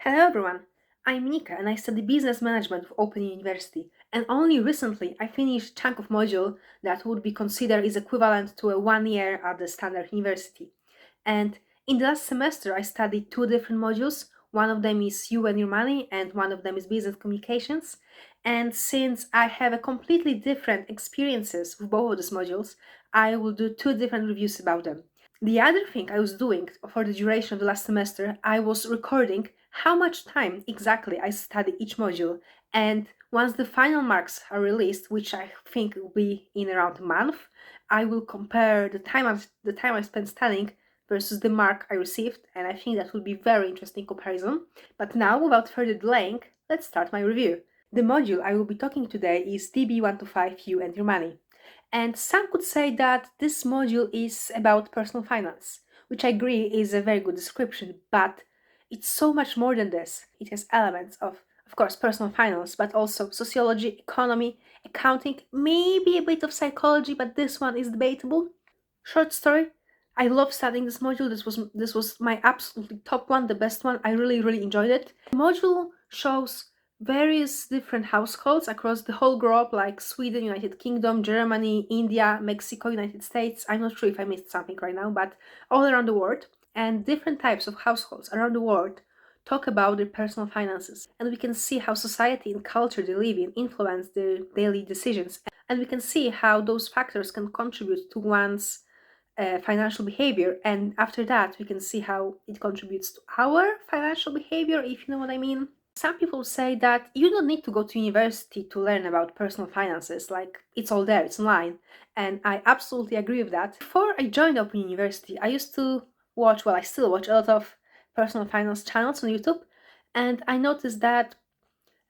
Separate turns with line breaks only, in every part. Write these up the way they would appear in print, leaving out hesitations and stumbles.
Hello everyone, I'm Nika and I study business management with Open University. And only recently I finished a chunk of module that would be considered is equivalent to a 1 year at the standard university. And in the last semester I studied two different modules. One of them is You and Your Money and one of them is Business Communications. And since I have a completely different experiences with both of these modules, I will do two different reviews about them. The other thing I was doing for the duration of the last semester, I was recording how much time exactly I study each module. And once the final marks are released, which I think will be in around a month, I will compare the time I spent studying versus the mark I received, and I think that will be very interesting comparison. But now, without further delaying, let's start my review. The module I will be talking today is DB125 You and Your Money. And some could say that this module is about personal finance, which I agree is a very good description, but it's so much more than this. It has elements of course, personal finance, but also sociology, economy, accounting, maybe a bit of psychology, but this one is debatable. Short story, I love studying this module. This was my absolutely top one, the best one. I really enjoyed it. The module shows various different households across the whole globe, like Sweden, United Kingdom, Germany, India, Mexico, United States. I'm not sure if I missed something right now, but all around the world. And different types of households around the world talk about their personal finances. And we can see how society and culture they live in influence their daily decisions. And we can see how those factors can contribute to one's financial behavior, and after that we can see how it contributes to our financial behavior, if you know what I mean. Some people say that you don't need to go to university to learn about personal finances, like it's all there, it's online, and I absolutely agree with that. Before I joined Open University, I used to watch, well, I still watch a lot of personal finance channels on YouTube, and I noticed that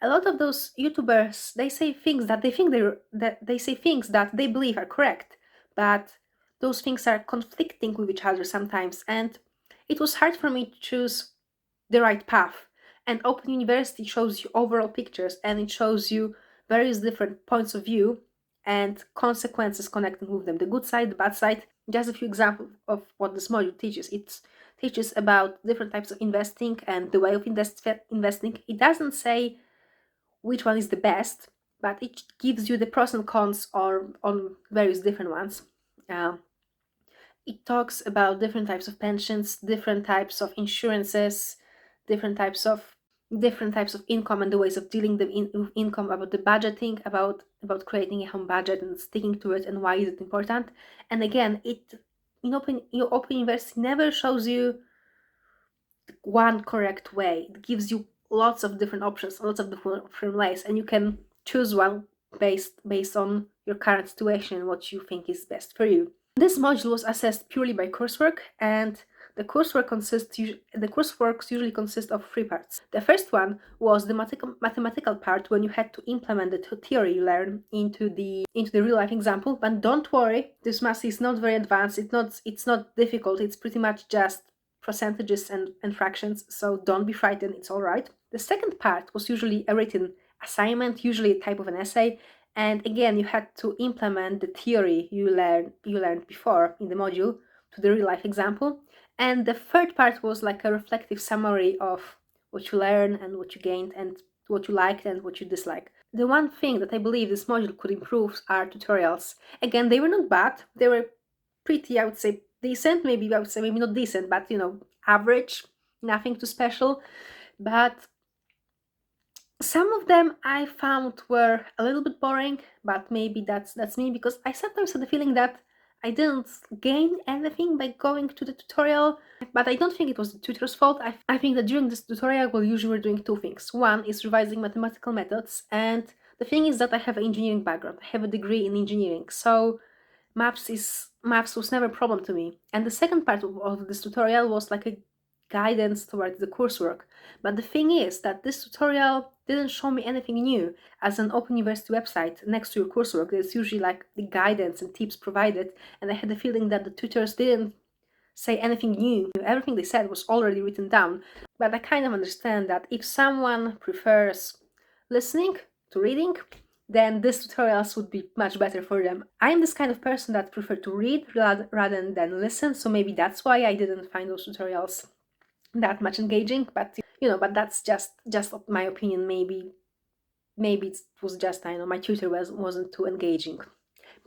a lot of those YouTubers, they say things that they say things that they believe are correct, but those things are conflicting with each other sometimes, and it was hard for me to choose the right path. And Open University shows you overall pictures, and it shows you various different points of view and consequences connected with them, the good side, the bad side. Just a few examples of what this module teaches. It teaches about different types of investing and the way of investing. It doesn't say which one is the best, but it gives you the pros and cons or on various different ones. Uh, it talks about different types of pensions, different types of insurances, different types of income and the ways of dealing with income, about the budgeting, about creating a home budget and sticking to it, and why is it important. And again, your Open University never shows you one correct way. It gives you lots of different options, lots of different ways, and you can choose one based on your current situation and what you think is best for you. This module was assessed purely by Coursework, and the coursework usually consists of three parts. The first one was the mathematical part, when you had to implement the theory you learn into the real life example. But don't worry, this math is not very advanced. It's not difficult. It's pretty much just percentages and fractions. So don't be frightened. It's all right. The second part was usually a written assignment, usually a type of an essay. And again, you had to implement the theory you learned before in the module to the real life example. And the third part was like a reflective summary of what you learned and what you gained and what you liked and what you disliked. The one thing that I believe this module could improve are tutorials. Again, they were not bad. They were pretty, I would say, decent. Maybe I would say maybe not decent, but average, nothing too special. But some of them I found were a little bit boring, but maybe that's me, because I sometimes had the feeling that I didn't gain anything by going to the tutorial. But I don't think it was the tutor's fault. I think that during this tutorial we usually were doing two things. One is revising mathematical methods, and the thing is that I have an engineering background. I have a degree in engineering, so maths was never a problem to me. And the second part of this tutorial was like a guidance towards the coursework. But the thing is that this tutorial didn't show me anything new. As an Open University website, next to your coursework, there's usually like the guidance and tips provided, and I had the feeling that the tutors didn't say anything new. Everything they said was already written down. But I kind of understand that if someone prefers listening to reading, then these tutorials would be much better for them. I'm this kind of person that prefer to read rather than listen, so maybe that's why I didn't find those tutorials that much engaging. But But that's just my opinion. Maybe it was just, I know, my tutor wasn't too engaging.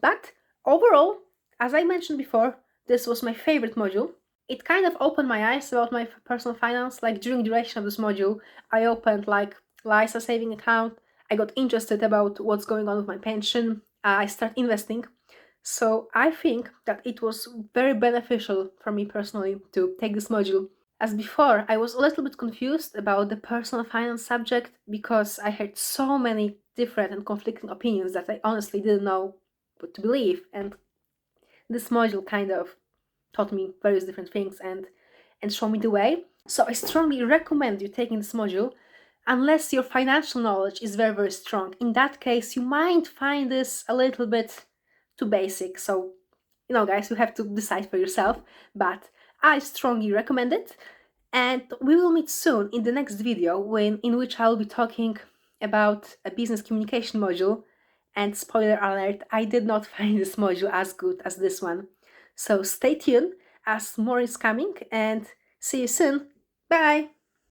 But overall, as I mentioned before, this was my favorite module. It kind of opened my eyes about my personal finance. Like during the duration of this module, I opened like LISA saving account. I got interested about what's going on with my pension. I started investing. So I think that it was very beneficial for me personally to take this module. As before, I was a little bit confused about the personal finance subject because I had so many different and conflicting opinions that I honestly didn't know what to believe. And this module kind of taught me various different things and showed me the way. So I strongly recommend you taking this module unless your financial knowledge is very, very strong. In that case, you might find this a little bit too basic. So, guys, you have to decide for yourself, but I strongly recommend it. And we will meet soon in the next video in which I'll be talking about a business communication module. And spoiler alert, I did not find this module as good as this one. So stay tuned as more is coming, and see you soon. Bye!